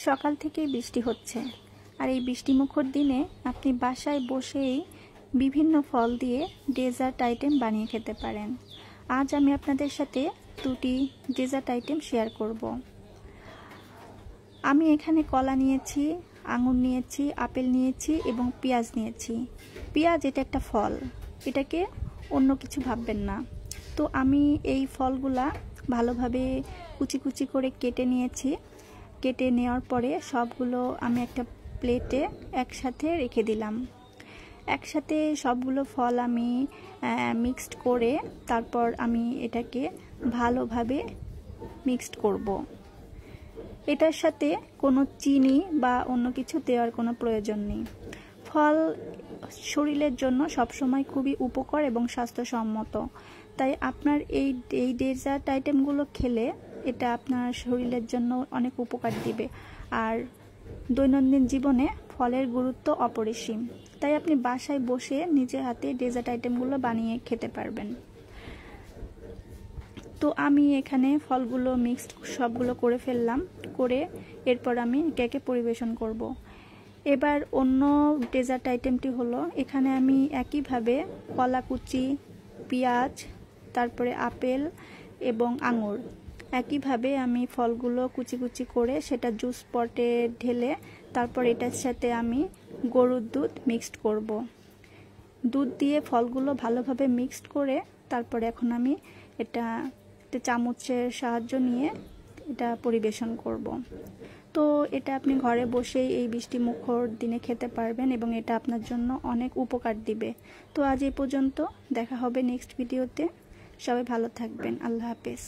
সকাল থেকেই বৃষ্টি হচ্ছে, আর এই বৃষ্টিমুখর দিনে আপনি বাসায় বসেই বিভিন্ন ফল দিয়ে ডেজার্ট আইটেম বানিয়ে খেতে পারেন। আজ আমি আপনাদের সাথে দুটি ডেজার্ট আইটেম শেয়ার করব। আমি এখানে কলা নিয়েছি, আঙুর নিয়েছি, আপেল নিয়েছি এবং পেঁয়াজ নিয়েছি। পেঁয়াজ এটা একটা ফল, এটাকে অন্য কিছু ভাববেন না। তো আমি এই ফলগুলা ভালোভাবে কুচি কুচি করে কেটে নিয়েছি। কেটে নেওয়ার পরে সবগুলো আমি একটা প্লেটে একসাথে রেখে দিলাম। একসাথে সবগুলো ফল আমি মিক্সড করে তারপর আমি এটাকে ভালোভাবে মিক্সড করব। এটার সাথে কোনো চিনি বা অন্য কিছু দেওয়ার কোনো প্রয়োজন নেই। ফল শরীরের জন্য সবসময় খুবই উপকার এবং স্বাস্থ্যসম্মত, তাই আপনার এই ডেজার্ট আইটেমগুলো খেলে এটা আপনার শরীরের জন্য অনেক উপকার দিবে। আর দৈনন্দিন জীবনে ফলের গুরুত্ব অপরিসীম, তাই আপনি বাসায় বসে নিজের হাতে ডেজার্ট আইটেমগুলো বানিয়ে খেতে পারবেন। তো আমি এখানে ফলগুলো মিক্সড সবগুলো করে ফেললাম, করে এরপর আমি কেকে পরিবেশন করব। এবার অন্য ডেজার্ট আইটেমটি হলো, এখানে আমি একইভাবে কলা কুচি, পেঁয়াজ, তারপরে আপেল এবং আঙুর একইভাবে আমি ফলগুলো কুচি কুচি করে সেটা জুস পটে ঢেলে তারপর এটার সাথে আমি গরুর দুধ মিক্সড করব। দুধ দিয়ে ফলগুলো ভালোভাবে মিক্সড করে তারপরে এখন আমি এটা চামচের সাহায্য নিয়ে এটা পরিবেশন করব। তো এটা আপনি ঘরে বসেই এই বৃষ্টিমুখর দিনে খেতে পারবেন এবং এটা আপনার জন্য অনেক উপকার দিবে। তো আজ এই পর্যন্ত, দেখা হবে নেক্সট ভিডিওতে। সবাই ভালো থাকবেন। আল্লাহ হাফেজ।